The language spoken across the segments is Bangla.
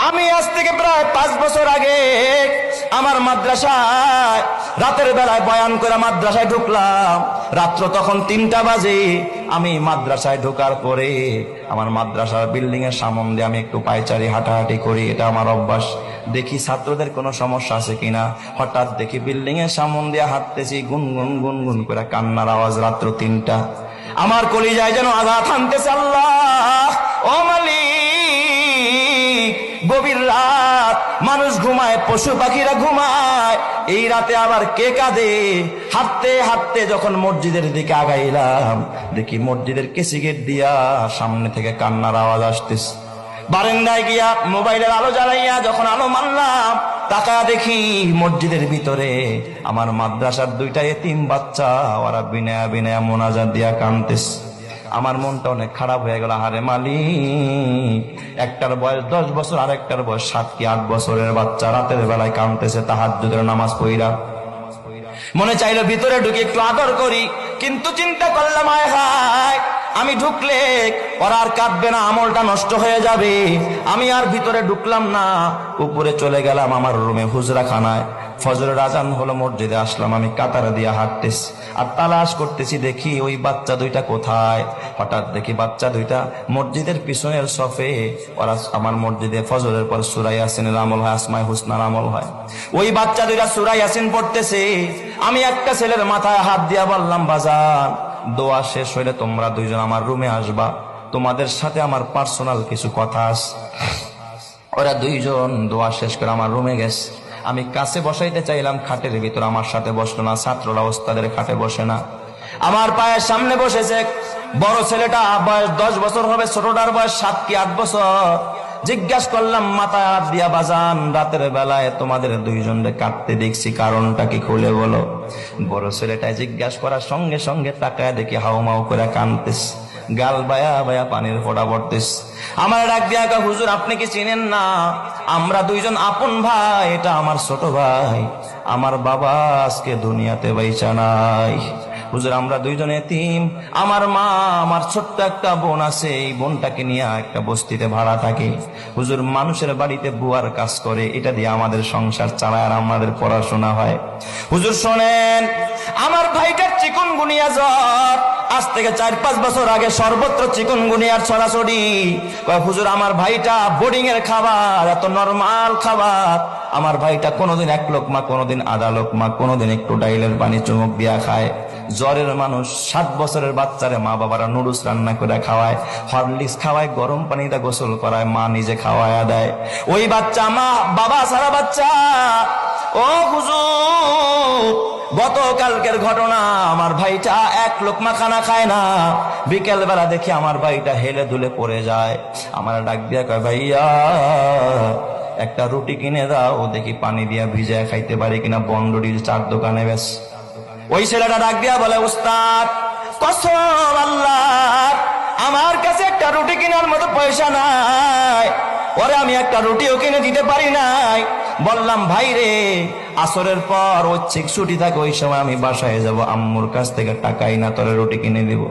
আমি আজ থেকে প্রায় 5 বছর আগে আমার মাদ্রাসায় রাতের বেলায় বয়ান করে মাদ্রাসায় ঢুকলাম। রাত্র তখন 3টা বাজে। আমি মাদ্রাসায় ঢোকার পরে আমার মাদ্রাসার বিল্ডিং এর সামনে দিয়ে আমি একটু পায়চারি হাঁটাহাঁটি করি, এটা আমার অভ্যাস। দেখি ছাত্রদের কোনো সমস্যা আছে কিনা। হঠাৎ দেখি বিল্ডিং এর সামনে দিয়ে হাঁটতেছি, গুনগুন গুনগুন করে কান্নার আওয়াজ। রাত্র 3টা। আমার কলিজায় যেন আঘাত হানতেছে। আল্লাহ, ও মালিক, গভীর রাত, মানুষ ঘুমায়, পশু পাখিরা ঘুমায়, এই রাতে আবার কে কাঁদে? হাঁটতে হাঁটতে যখন মসজিদের দিকে আগাইলাম, দেখি মসজিদের কেসি গেট দিয়া সামনে থেকে কান্নার আওয়াজ আসতেছে। বারান্দায় গিয়া মোবাইলের আলো জ্বালাইয়া যখন আলো মারলাম, তাকা দেখি মসজিদের ভিতরে আমার মাদ্রাসার 2টা এতিম বাচ্চা, ওরা বিনয়া বিনয়া মোনাজাত দিয়া কাঁদতেছে। আমার মনটা অনেক খারাপ হয়ে গেল। আরে মালিক, একটার বয়স 10 বছর, আর একটার বয়স 7 কি 8 বছরের বাচ্চা রাতের বেলায় কাঁদতেছে তাহাজ্জুদের নামাজ পড়া। মনে চাইলো ভিতরে ঢুকে একটু আদর করি, কিন্তু চিন্তা করলাম আয় হায়, আমি ঢুকলে ওরা আর কাঁদবে না, আমলটা নষ্ট হয়ে যাবে। আমি আর ভিতরে ঢুকলাম না, উপরে চলে গেলাম আমার রুমে, হুজরাখানায়। ফজরের আজান হলো, মসজিদে আসলাম। আমি কাতার দিয়া হাঁটতেছি আর তালাশ করতেছি, দেখি ওই বাচ্চা 2টা কোথায়। হঠাৎ দেখি বাচ্চা 2টা মসজিদের পিছনের সফে, ওরা আমার মসজিদে ফজরের পর সূরা ইয়াসিনের আমল হয়, আসমায়ে হুসনার আমল হয়। ওই বাচ্চা 2টা সূরা ইয়াসিন পড়তেছে। আমি একটা ছেলের মাথায় হাত দিয়া বললাম, বাজার, দোয়া শেষ হইলে তোমরা 2জন আমার রুমে আসবা, তোমাদের সাথে আমার পার্সোনাল কিছু কথা আছে। ওরা 2জন দোয়া শেষ করে আমার রুমে গেছে। আমি কাছে বসাইতে চাইলাম খাটের ভিতর, আমার সাথে বসলো না। ছাত্ররা ওস্তাদের খাটে বসে না, আমার পায়ের সামনে বসেছে। বড় ছেলেটা বয়স 10 বছর হবে, ছোটটার বয়স 7 কি 8 বছর। জিজ্ঞাসা করলাম মাথায় হাত দিয়া, বাজান, রাতের বেলায় তোমাদের 2জনকে কাঁদতে দেখছি, কারণটা কি খুলে বলো। বড় ছেলেটাই জিজ্ঞাসা করার সঙ্গে সঙ্গে তাকায় দেখি হাউমাউ করে কাঁদতেছে, গাল বায়া বায়া পানির ফোঁটা পড়তেছে। আমার ডাক দিয়া, হুজুর আপনি কি চিনেন না? আমরা 2জন আপন ভাই, এটা আমার ছোট ভাই, আমার বাবা আজকে দুনিয়াতে বাইচা নাই। হুজুর আমরা 2জন এতিম, আমার মা, আমার ছোট্ট একটা বোন আছে, এই বোনটাকে নিয়ে একটা বস্তিতে ভাড়া থাকে। হুজুর মানুষের বাড়িতে বুয়ার কাজ করে, এটা দিয়ে আমাদের সংসার চালায় আর আমাদের পড়াশোনা হয়। হুজুর শোনেন, আমার ভাইটার চিকুনগুনিয়া জ্বর, আজ থেকে 4-5 বছর আগে সর্বত্র চিকুনগুনিয়ার ছড়াছড়ি। হুজুর আমার ভাইটা বোর্ডিং এর খাবার, এত নরমাল খাবার আমার ভাইটা কোনোদিন 1 লোকমা, কোনোদিন আধা লোকমা, কোনোদিন একটু ডাইলের পানি চুমুক দিয়া খায়। জ্বরের মানুষ 7 বছরের বাচ্চারে মা বাবারা নুডলস রান্না করে খাওয়ায়, হরলিক্স খাওয়ায়, গরম পানিতে গোসল করায়, মা নিজে খাওয়ায়া দেয়। ওই বাচ্চা মা বাবা সারা বাচ্চা। ও হুজুর, গতকালকের ঘটনা, আমার ভাইটা 1 লোকমা খানা খায় না। বিকেল বেলা দেখি আমার ভাইটা হেলে দুলে পড়ে যায়। আমার ডাক দিয়া কয়, ভাইয়া একটা রুটি কিনে দাও, দেখি পানি দিয়া ভিজায় খাইতে পারি কিনা, বন্ডরির 4 দোকানে বেশ। ওই ছেলেটা ডাক দিয়া বলে, উস্তাদ, কসম আল্লাহ, আমার কাছে একটা রুটি কেনার মতো পয়সা নাই, ওরে আমি একটা রুটিও কিনে দিতে পারি নাই। বললাম, ভাই রে, আসরের পর ঐচ্ছিক ছুটি থাকে, ওই সময় আমি বাসায় যাব, আম্মুর কাছ থেকে টাকাই না, তোরে রুটি কিনে দিব।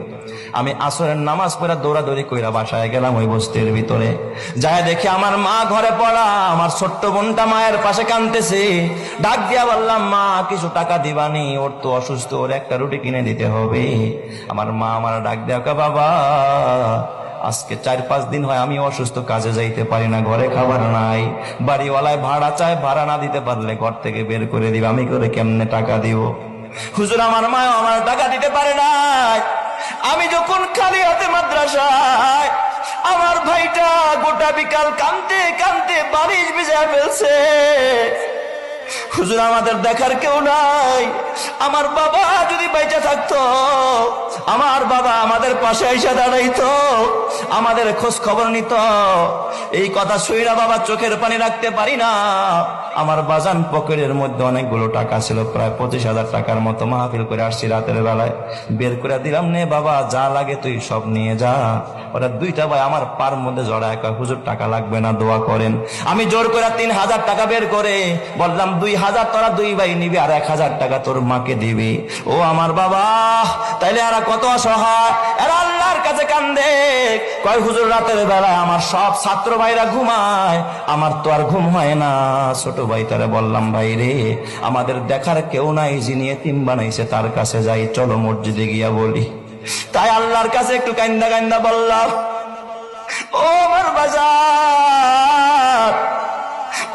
আমি আসরের নামাজ পড়া দৌড়াদৌড়ি কইরা বাসায় গেলাম। ওই বস্তির ভিতরে যায় দেখি আমার মা ঘরে পড়া, আমার ছোট্ট বোনটা মায়ের পাশে কাঁদতেছে। ডাক দিয়া বললাম, মা কিছু টাকা দিবানি, ওর তো অসুস্থ, ওর একটা রুটি কিনে দিতে হবে। আমার মা আমার ডাক দিয়া, বাবা আজকে 4-5 দিন হয় আমি অসুস্থ, কাজে যাইতে পারি না, ঘরে খাবার নাই, বাড়িওয়ালায় ভাড়া চায়, ভাড়া না দিতে পারলে ঘর থেকে বের করে দিবে, আমি করে কেমনে টাকা দিব? হুজুর আমার মা আমার টাকা দিতে পারে নাই। আমি যখন খালি হাতে মাদ্রাসায়, আমার ভাইটা গোটা বিকাল কাঁদতে কাঁদতে বালিশ ভিজায় ফেলছে। হুজুর আমাদের দেখার কেউ নাই, আমার বাবা যদি বেঁচে থাকতো, আমার বাবা আমাদের পাশে এসে দাঁড়াইতো, আমাদের খোঁজ খবর নিত। এই কথা শুইরা বাবা চোখের পানি রাখতে পারি না। আমার বাজান পকেটের মধ্যে অনেকগুলো টাকা ছিল, প্রায় 25,000 টাকার মতো মাহফিল করে আসছি রাতের বেলায়। বের করে দিলাম, নে বাবা যা লাগে তুই সব নিয়ে যা। ওরা দুইটা ভাই আমার পার মধ্যে জড়ায় কয়, হুজুর টাকা লাগবে না, দোয়া করেন। আমি জোর করে 3,000 টাকা বের করে বললাম 2,000 তোরা দুই ভাই নিবি, আর 1,000 টাকা তোর মাকে দিবি। ও আমার বাবা, তাইলে এরা কত অসহায়, এরা আল্লাহর কাছে কান্দে, কয় হুজুর রাতের বেলায় আমার সব ছাত্র ভাইরা ঘুমায়, আমার তো আর ঘুম হয় না। ছোট ভাই তারা বললাম, ভাই রে আমাদের দেখার কেউ নাই, যিনি এতিম বানাইছে তার কাছে যাই, চলো মসজিদে গিয়া বলি। তাই আল্লাহর কাছে একটু কান্দা কান্দা বললাম, ও আমার বাজার,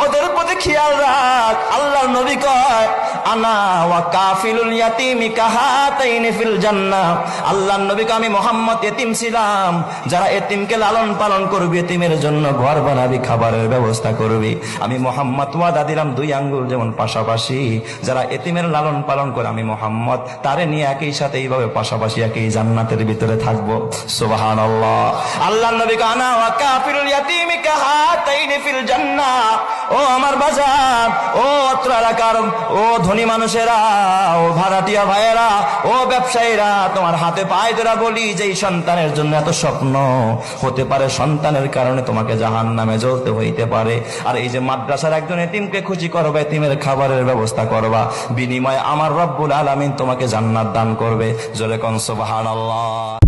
ওদের প্রতি খেয়াল রাখ। আল্লাহর নবী কয়, আনা ওয়া কাফিলুল ইয়াতিমি কাহাতাইনি ফিল জান্নাহ। আল্লাহর নবী কয়, আমি মুহাম্মদ এতিম ছিলাম, যারা এতিমকে লালন পালন করবে, এতিমের জন্য ঘর বানাবি, খাবারের ব্যবস্থা করবি, আমি মুহাম্মদ ওয়াদা দিলাম 2 আঙ্গুল যেমন পাশাপাশি, যারা এতিমের লালন পালন করে আমি মুহাম্মদ তারে নিয়ে একই সাথে এইভাবে পাশাপাশি একই জান্নাতের ভিতরে থাকবো। সুবহানাল্লাহ। আল্লাহর নবী কয়, আনা ওয়া কাফিলুল ইয়াতিমি কাহাতাইনি ফিল জান্নাহ। ও আমার বাজার, ও অত্র এলাকার ও ধনী মানুষেরা, ও ভাড়াটিয়া ভাইয়েরা, ও ব্যবসায়ীরা, তোমার হাতে পায়ে ধরা বলি, যে এই সন্তানের জন্য এত স্বপ্ন, হতে পারে সন্তানের কারণে তোমাকে জাহান্নামে জ্বলতে হইতে পারে, আর এই যে মাদ্রাসার একজন এতিমকে খুশি করবে, এতিমের খাবারের ব্যবস্থা করবা, বিনিময়ে আমার রব্বুল আলামিন তোমাকে জান্নাত দান করবে। জোরে কোন সুবহানাল্লাহ।